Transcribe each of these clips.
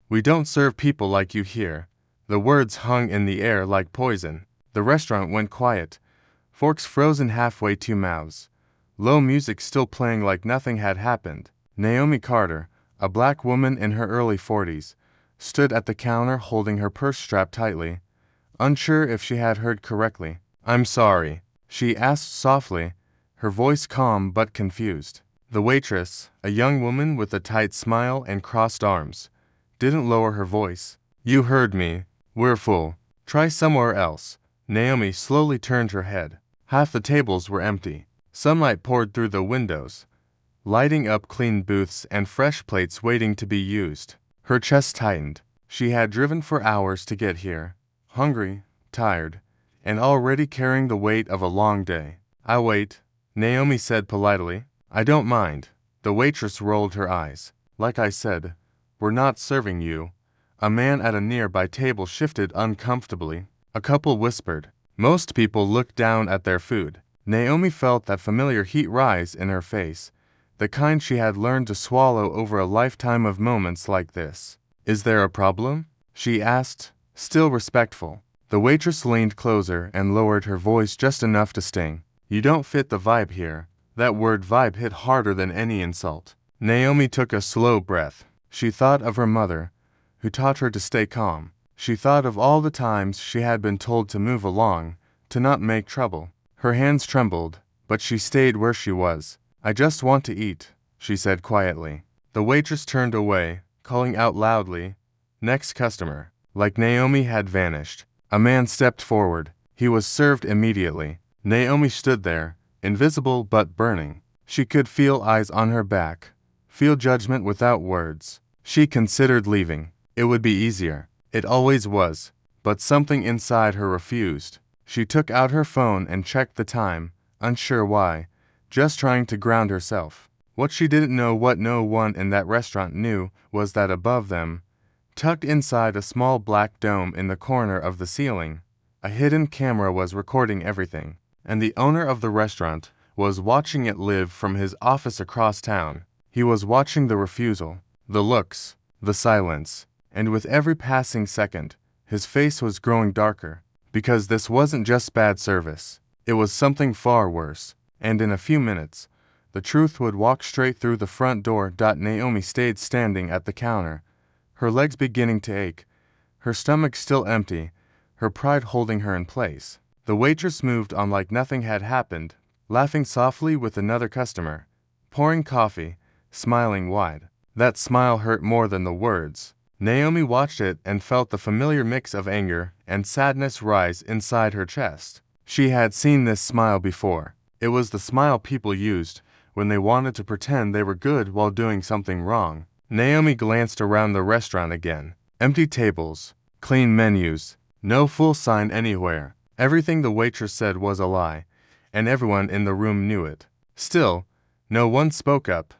We don't serve people like you here." The words hung in the air like poison. The restaurant went quiet, forks frozen halfway to mouths. Low music still playing like nothing had happened. Naomi Carter, a black woman in her early 40s, stood at the counter holding her purse strapped tightly, unsure if she had heard correctly. "I'm sorry," she asked softly, her voice calm but confused. The waitress, a young woman with a tight smile and crossed arms, didn't lower her voice. "You heard me. We're full. Try somewhere else." Naomi slowly turned her head. Half the tables were empty. Sunlight poured through the windows, lighting up clean booths and fresh plates waiting to be used. Her chest tightened. She had driven for hours to get here, hungry, tired, and already carrying the weight of a long day. "I'll wait," Naomi said politely. "I don't mind." The waitress rolled her eyes. "Like I said, we're not serving you." A man at a nearby table shifted uncomfortably. A couple whispered. Most people looked down at their food. Naomi felt that familiar heat rise in her face, the kind she had learned to swallow over a lifetime of moments like this. "Is there a problem?" she asked, still respectful. The waitress leaned closer and lowered her voice just enough to sting. "You don't fit the vibe here." That word vibe hit harder than any insult. Naomi took a slow breath. She thought of her mother, who taught her to stay calm. She thought of all the times she had been told to move along, to not make trouble. Her hands trembled, but she stayed where she was. "I just want to eat," she said quietly. The waitress turned away, calling out loudly, "Next customer." Like Naomi had vanished. A man stepped forward. He was served immediately. Naomi stood there, invisible but burning. She could feel eyes on her back, feel judgment without words. She considered leaving. It would be easier. It always was. But something inside her refused. She took out her phone and checked the time, unsure why, just trying to ground herself. What she didn't know, what no one in that restaurant knew, was that above them, tucked inside a small black dome in the corner of the ceiling, a hidden camera was recording everything. And the owner of the restaurant was watching it live from his office across town. He was watching the refusal, the looks, the silence, and with every passing second, his face was growing darker. Because this wasn't just bad service. It was something far worse. And in a few minutes, the truth would walk straight through the front door. Naomi stayed standing at the counter, her legs beginning to ache, her stomach still empty, her pride holding her in place. The waitress moved on like nothing had happened, laughing softly with another customer, pouring coffee, smiling wide. That smile hurt more than the words. Naomi watched it and felt the familiar mix of anger and sadness rise inside her chest. She had seen this smile before. It was the smile people used when they wanted to pretend they were good while doing something wrong. Naomi glanced around the restaurant again. Empty tables, clean menus, no full sign anywhere. Everything the waitress said was a lie, and everyone in the room knew it. Still, no one spoke up.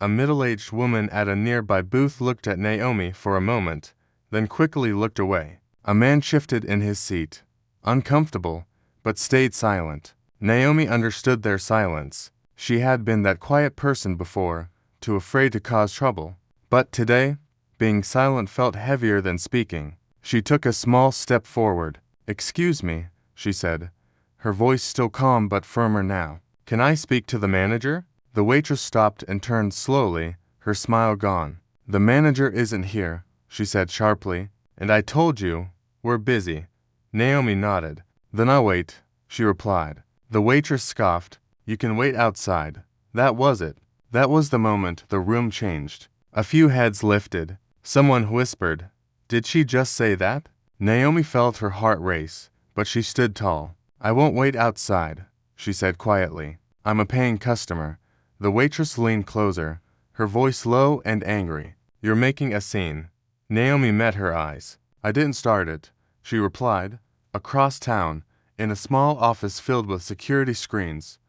A middle-aged woman at a nearby booth looked at Naomi for a moment, then quickly looked away. A man shifted in his seat, uncomfortable, but stayed silent. Naomi understood their silence. She had been that quiet person before, too afraid to cause trouble. But today, being silent felt heavier than speaking. She took a small step forward. "Excuse me," she said, her voice still calm but firmer now. "Can I speak to the manager?" The waitress stopped and turned slowly, her smile gone. "The manager isn't here," she said sharply. "And I told you, we're busy." Naomi nodded. "Then I'll wait," she replied. The waitress scoffed. "You can wait outside." That was it. That was the moment the room changed. A few heads lifted. Someone whispered, "Did she just say that?" Naomi felt her heart race, but she stood tall. "I won't wait outside," she said quietly. "I'm a paying customer." The waitress leaned closer, her voice low and angry. "You're making a scene." Naomi met her eyes. "I didn't start it," she replied. Across town, in a small office filled with security screens,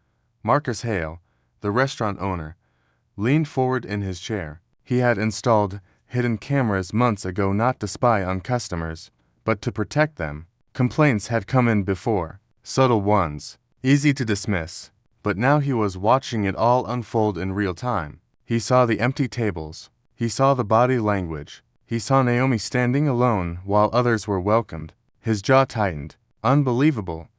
Marcus Hale, the restaurant owner, leaned forward in his chair. He had installed hidden cameras months ago not to spy on customers, but to protect them. Complaints had come in before, subtle ones, easy to dismiss. But now he was watching it all unfold in real time. He saw the empty tables. He saw the body language. He saw Naomi standing alone while others were welcomed. His jaw tightened. Unbelievable.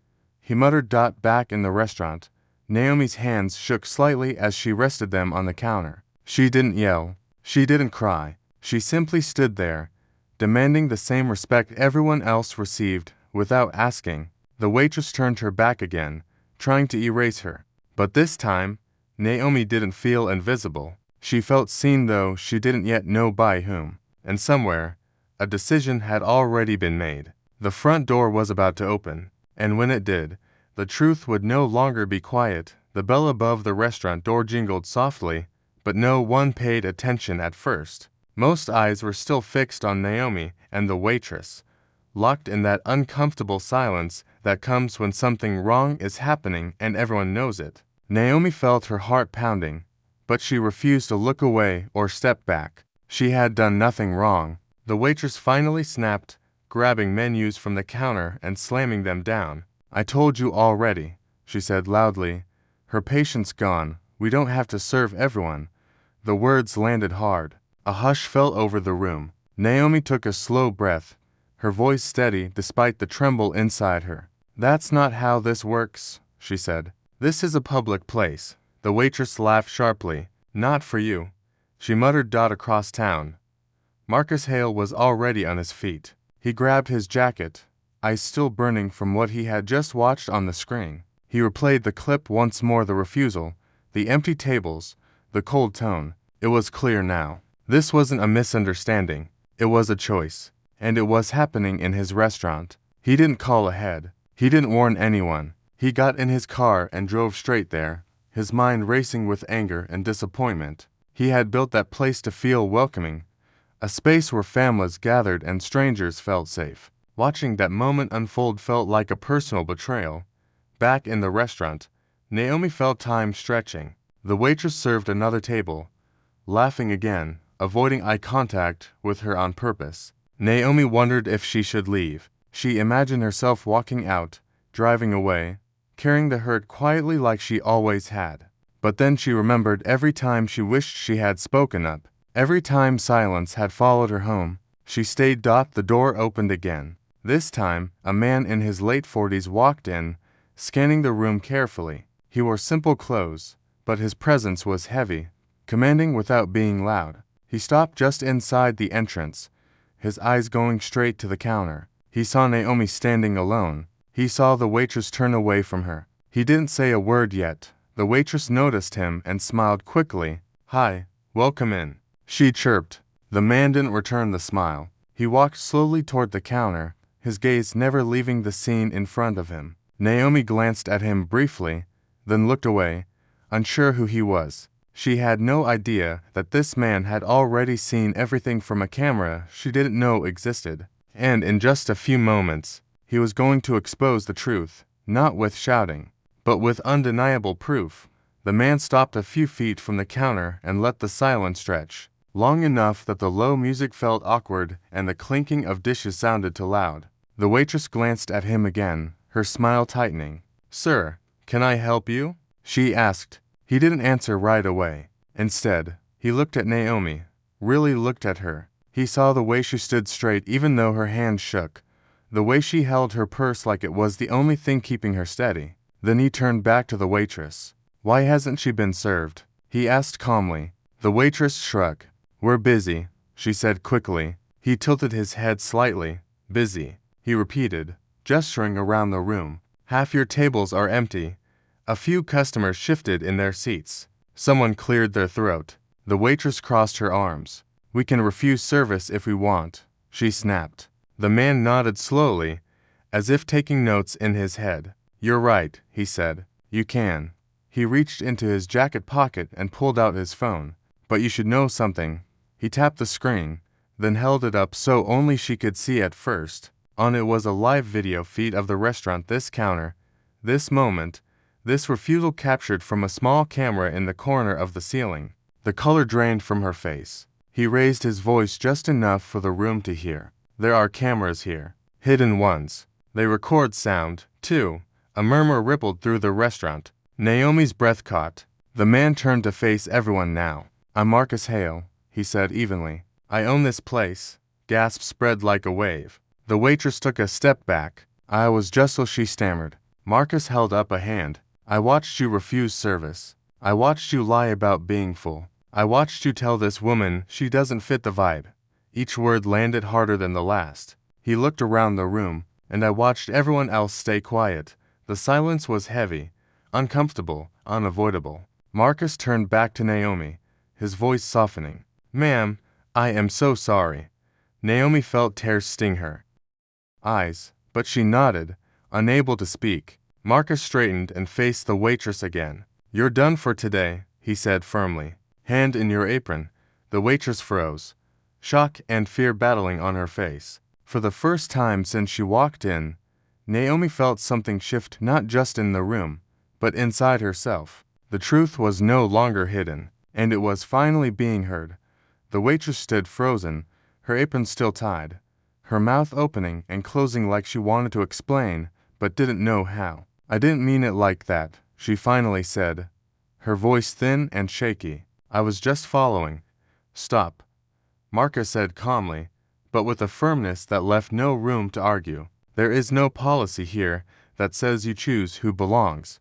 He muttered. Back in the restaurant, Naomi's hands shook slightly as she rested them on the counter. She didn't yell. She didn't cry. She simply stood there, demanding the same respect everyone else received, without asking. The waitress turned her back again, trying to erase her. But this time, Naomi didn't feel invisible. She felt seen, though she didn't yet know by whom. And somewhere, a decision had already been made. The front door was about to open, and when it did, the truth would no longer be quiet. The bell above the restaurant door jingled softly, but no one paid attention at first. Most eyes were still fixed on Naomi and the waitress, locked in that uncomfortable silence that comes when something wrong is happening and everyone knows it. Naomi felt her heart pounding, but she refused to look away or step back. She had done nothing wrong. The waitress finally snapped, grabbing menus from the counter and slamming them down. "I told you already," she said loudly, her patience gone. "We don't have to serve everyone." The words landed hard. A hush fell over the room. Naomi took a slow breath, her voice steady despite the tremble inside her. "That's not how this works," she said. "This is a public place." The waitress laughed sharply. "Not for you," she muttered. Across town, Marcus Hale was already on his feet. He grabbed his jacket, eyes still burning from what he had just watched on the screen. He replayed the clip once more. The refusal, the empty tables, the cold tone. It was clear now. This wasn't a misunderstanding. It was a choice. And it was happening in his restaurant. He didn't call ahead. He didn't warn anyone. He got in his car and drove straight there, his mind racing with anger and disappointment. He had built that place to feel welcoming, a space where families gathered and strangers felt safe. Watching that moment unfold felt like a personal betrayal. Back in the restaurant, Naomi felt time stretching. The waitress served another table, laughing again, avoiding eye contact with her on purpose. Naomi wondered if she should leave. She imagined herself walking out, driving away, carrying the hurt quietly like she always had. But then she remembered every time she wished she had spoken up, every time silence had followed her home. She stayed. The door opened again. This time, a man in his late 40s walked in, scanning the room carefully. He wore simple clothes, but his presence was heavy, commanding without being loud. He stopped just inside the entrance, his eyes going straight to the counter. He saw Naomi standing alone. He saw the waitress turn away from her. He didn't say a word yet. The waitress noticed him and smiled quickly. "Hi, welcome in," she chirped. The man didn't return the smile. He walked slowly toward the counter, his gaze never leaving the scene in front of him. Naomi glanced at him briefly, then looked away, unsure who he was. She had no idea that this man had already seen everything from a camera she didn't know existed. And in just a few moments, he was going to expose the truth, not with shouting, but with undeniable proof. The man stopped a few feet from the counter and let the silence stretch, long enough that the low music felt awkward and the clinking of dishes sounded too loud. The waitress glanced at him again, her smile tightening. "Sir, can I help you?" she asked. He didn't answer right away. Instead, he looked at Naomi, really looked at her. He saw the way she stood straight even though her hands shook, the way she held her purse like it was the only thing keeping her steady. Then he turned back to the waitress. "Why hasn't she been served?" he asked calmly. The waitress shrugged. "We're busy," she said quickly. He tilted his head slightly. "Busy," he repeated, gesturing around the room. "Half your tables are empty." A few customers shifted in their seats. Someone cleared their throat. The waitress crossed her arms. "We can refuse service if we want," she snapped. The man nodded slowly, as if taking notes in his head. "You're right," he said. "You can." He reached into his jacket pocket and pulled out his phone. "But you should know something." He tapped the screen, then held it up so only she could see at first. On it was a live video feed of the restaurant. This counter, this moment, this refusal captured from a small camera in the corner of the ceiling. The color drained from her face. He raised his voice just enough for the room to hear. "There are cameras here. Hidden ones. They record sound, too." A murmur rippled through the restaurant. Naomi's breath caught. The man turned to face everyone now. "I'm Marcus Hale," he said evenly. "I own this place. Gasps spread like a wave. The waitress took a step back. I was just so she stammered. Marcus held up a hand. I watched you refuse service. I watched you lie about being full. I watched you tell this woman she doesn't fit the vibe. Each word landed harder than the last. He looked around the room, and I watched everyone else stay quiet. The silence was heavy, uncomfortable, unavoidable. Marcus turned back to Naomi, his voice softening. Ma'am, I am so sorry. Naomi felt tears sting her eyes, but she nodded, unable to speak. Marcus straightened and faced the waitress again. You're done for today, he said firmly. Hand in your apron. The waitress froze, shock and fear battling on her face. For the first time since she walked in, Naomi felt something shift not just in the room, but inside herself. The truth was no longer hidden, and it was finally being heard. The waitress stood frozen, her apron still tied, her mouth opening and closing like she wanted to explain, but didn't know how. I didn't mean it like that, she finally said, her voice thin and shaky. I was just following. Stop, Marcus said calmly, but with a firmness that left no room to argue. There is no policy here that says you choose who belongs.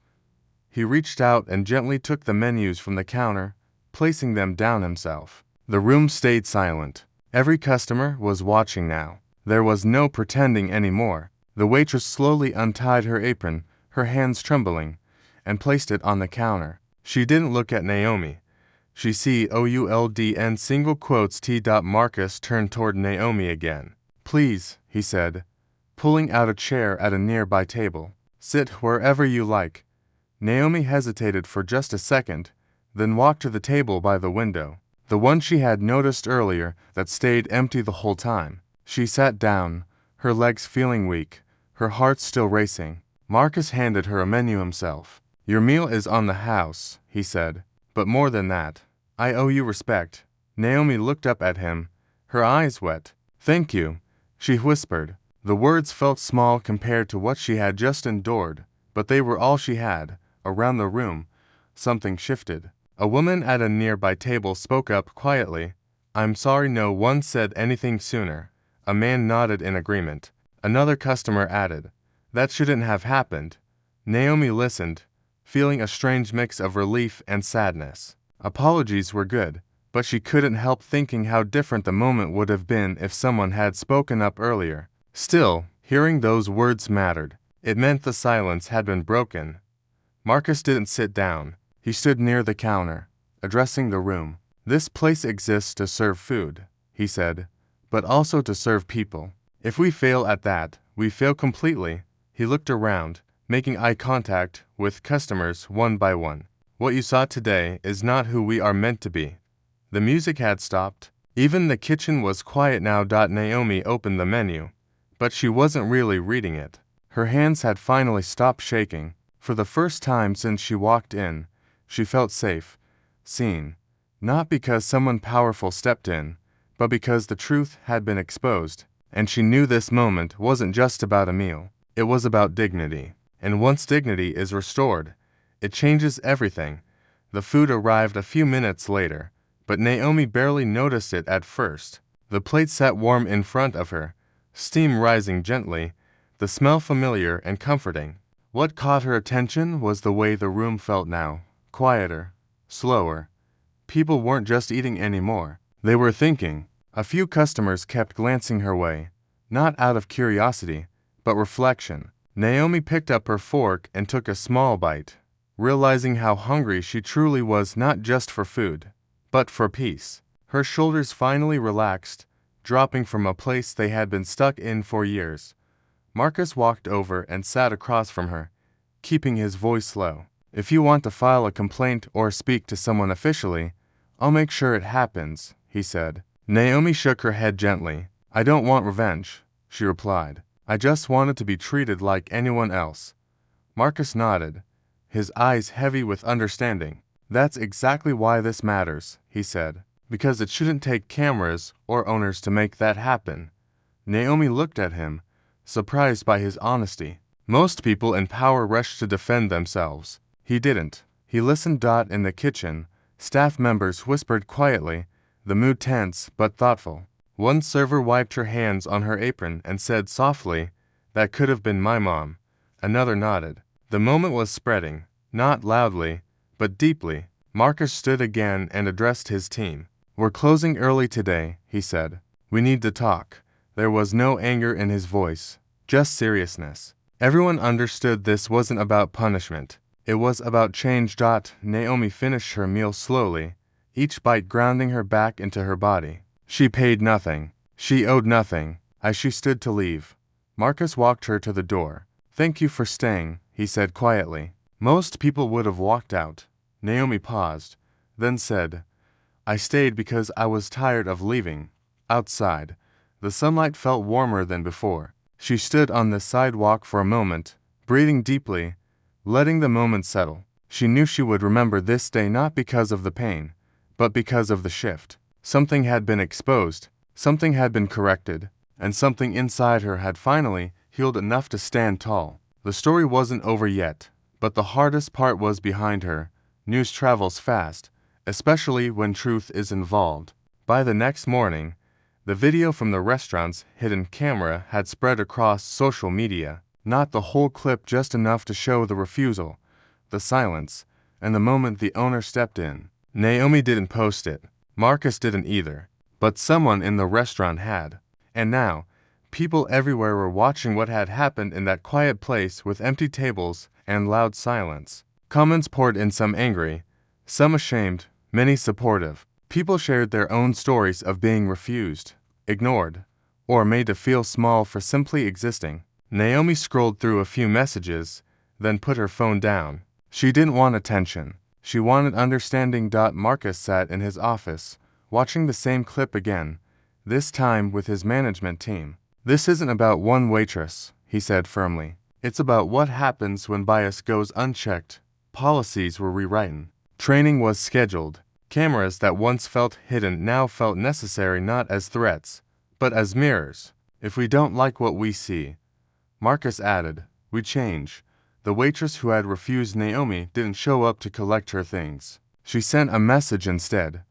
He reached out and gently took the menus from the counter, placing them down himself. The room stayed silent. Every customer was watching now. There was no pretending anymore. The waitress slowly untied her apron, her hands trembling, and placed it on the counter. She didn't look at Naomi. She COULDN single quotes T. Marcus turned toward Naomi again. Please, he said, pulling out a chair at a nearby table. Sit wherever you like. Naomi hesitated for just a second, then walked to the table by the window, the one she had noticed earlier that stayed empty the whole time. She sat down, her legs feeling weak, her heart still racing. Marcus handed her a menu himself. Your meal is on the house, he said, but more than that, I owe you respect. Naomi looked up at him, her eyes wet. Thank you, she whispered. The words felt small compared to what she had just endured, but they were all she had. Around the room, something shifted. A woman at a nearby table spoke up quietly. I'm sorry no one said anything sooner. A man nodded in agreement. Another customer added, that shouldn't have happened. Naomi listened, feeling a strange mix of relief and sadness. Apologies were good, but she couldn't help thinking how different the moment would have been if someone had spoken up earlier. Still, hearing those words mattered. It meant the silence had been broken. Marcus didn't sit down. He stood near the counter, addressing the room. This place exists to serve food, he said, but also to serve people. If we fail at that, we fail completely. He looked around, making eye contact with customers one by one. What you saw today is not who we are meant to be. The music had stopped. Even the kitchen was quiet now. Naomi opened the menu, but she wasn't really reading it. Her hands had finally stopped shaking. For the first time since she walked in, she felt safe, seen, not because someone powerful stepped in, but because the truth had been exposed. And she knew this moment wasn't just about a meal. It was about dignity. And once dignity is restored, it changes everything. The food arrived a few minutes later, but Naomi barely noticed it at first. The plate sat warm in front of her, steam rising gently, the smell familiar and comforting. What caught her attention was the way the room felt now, quieter, slower. People weren't just eating anymore. They were thinking. A few customers kept glancing her way, not out of curiosity, but reflection. Naomi picked up her fork and took a small bite, realizing how hungry she truly was, not just for food, but for peace. Her shoulders finally relaxed, dropping from a place they had been stuck in for years. Marcus walked over and sat across from her, keeping his voice low. If you want to file a complaint or speak to someone officially, I'll make sure it happens, he said. Naomi shook her head gently. I don't want revenge, she replied. I just wanted to be treated like anyone else. Marcus nodded, his eyes heavy with understanding. That's exactly why this matters, he said, because it shouldn't take cameras or owners to make that happen. Naomi looked at him, surprised by his honesty. Most people in power rush to defend themselves. He didn't. He listened. In the kitchen, staff members whispered quietly, the mood tense but thoughtful. One server wiped her hands on her apron and said softly, "That could have been my mom." Another nodded. The moment was spreading, not loudly, but deeply. Marcus stood again and addressed his team. "We're closing early today," he said. "We need to talk." There was no anger in his voice, just seriousness. Everyone understood this wasn't about punishment. It was about change. Naomi finished her meal slowly, each bite grounding her back into her body. She paid nothing. She owed nothing. As she stood to leave, Marcus walked her to the door. "Thank you for staying," he said quietly. Most people would have walked out. Naomi paused, then said, "I stayed because I was tired of leaving." Outside, the sunlight felt warmer than before. She stood on the sidewalk for a moment, breathing deeply, letting the moment settle. She knew she would remember this day not because of the pain, but because of the shift. Something had been exposed, something had been corrected, and something inside her had finally healed enough to stand tall. The story wasn't over yet, but the hardest part was behind her. News travels fast, especially when truth is involved. By the next morning, the video from the restaurant's hidden camera had spread across social media. Not the whole clip, just enough to show the refusal, the silence, and the moment the owner stepped in. Naomi didn't post it. Marcus didn't either. But someone in the restaurant had. And now, people everywhere were watching what had happened in that quiet place with empty tables and loud silence. Comments poured in, some angry, some ashamed, many supportive. People shared their own stories of being refused, ignored, or made to feel small for simply existing. Naomi scrolled through a few messages, then put her phone down. She didn't want attention. She wanted understanding. Marcus sat in his office, watching the same clip again, this time with his management team. "This isn't about one waitress," he said firmly. "It's about what happens when bias goes unchecked." Policies were rewritten. Training was scheduled. Cameras that once felt hidden now felt necessary, not as threats, but as mirrors. "If we don't like what we see," Marcus added, "we change." The waitress who had refused Naomi didn't show up to collect her things. She sent a message instead,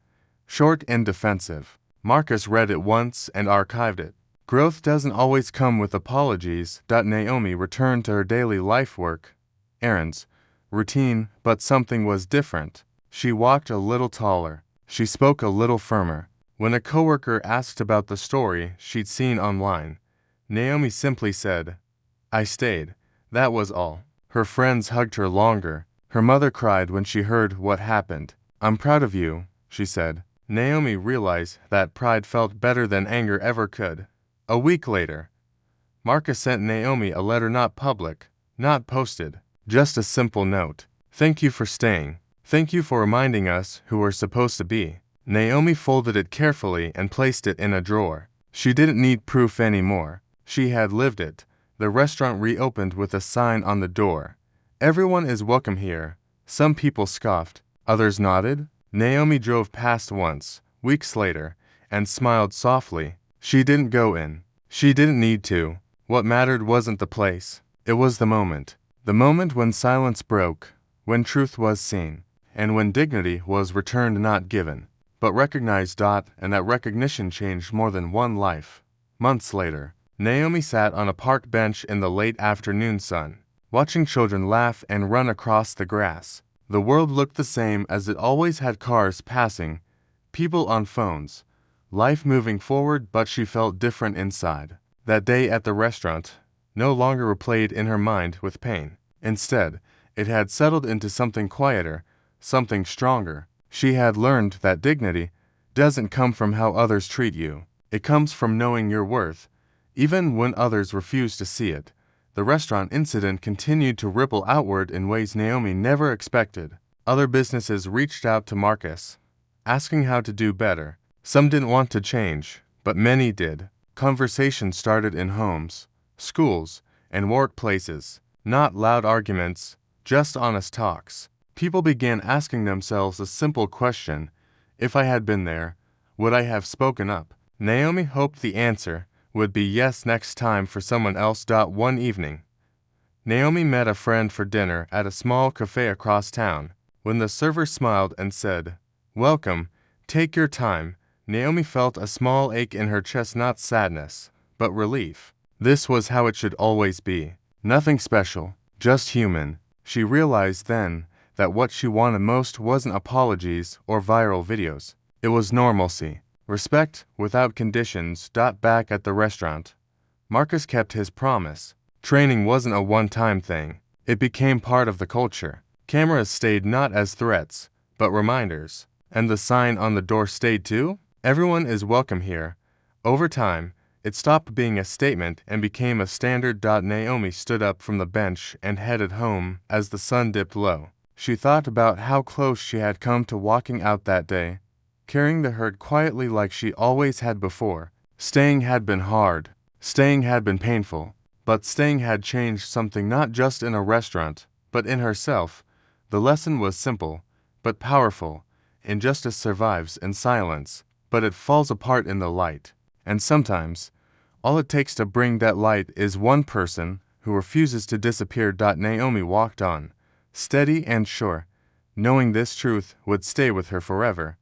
short and defensive. Marcus read it once and archived it. "Growth doesn't always come with apologies." Naomi returned to her daily life, work, errands, routine, but something was different. She walked a little taller. She spoke a little firmer. When a coworker asked about the story she'd seen online, Naomi simply said, "I stayed." That was all. Her friends hugged her longer. Her mother cried when she heard what happened. "I'm proud of you," she said. Naomi realized that pride felt better than anger ever could. A week later, Marcus sent Naomi a letter, not public, not posted, just a simple note. "Thank you for staying. Thank you for reminding us who we're supposed to be." Naomi folded it carefully and placed it in a drawer. She didn't need proof anymore. She had lived it. The restaurant reopened with a sign on the door. "Everyone is welcome here." Some people scoffed. Others nodded. Naomi drove past once, weeks later, and smiled softly. She didn't go in. She didn't need to. What mattered wasn't the place. It was the moment. The moment when silence broke, when truth was seen, and when dignity was returned, not given, but recognized. And that recognition changed more than one life. Months later, Naomi sat on a park bench in the late afternoon sun, watching children laugh and run across the grass. The world looked the same as it always had: cars passing, people on phones, life moving forward, but she felt different inside. That day at the restaurant no longer replayed in her mind with pain. Instead, it had settled into something quieter, something stronger. She had learned that dignity doesn't come from how others treat you. It comes from knowing your worth, even when others refuse to see it. The restaurant incident continued to ripple outward in ways Naomi never expected. Other businesses reached out to Marcus, asking how to do better. Some didn't want to change, but many did. Conversations started in homes, schools, and workplaces. Not loud arguments, just honest talks. People began asking themselves a simple question: if I had been there, would I have spoken up? Naomi hoped the answer would be yes next time for someone else. One evening, Naomi met a friend for dinner at a small cafe across town. When the server smiled and said, "Welcome, take your time," Naomi felt a small ache in her chest, not sadness, but relief. This was how it should always be. Nothing special, just human. She realized then that what she wanted most wasn't apologies or viral videos. It was normalcy. Respect without conditions. Back at the restaurant, Marcus kept his promise. Training wasn't a one-time thing. It became part of the culture. Cameras stayed not as threats, but reminders. And the sign on the door stayed too? Everyone is welcome here. Over time, it stopped being a statement and became a standard. Naomi stood up from the bench and headed home as the sun dipped low. She thought about how close she had come to walking out that day, carrying the herd quietly like she always had before. Staying had been hard. Staying had been painful. But staying had changed something, not just in a restaurant, but in herself. The lesson was simple, but powerful. Injustice survives in silence, but it falls apart in the light. And sometimes, all it takes to bring that light is one person who refuses to disappear. Naomi walked on, steady and sure, knowing this truth would stay with her forever.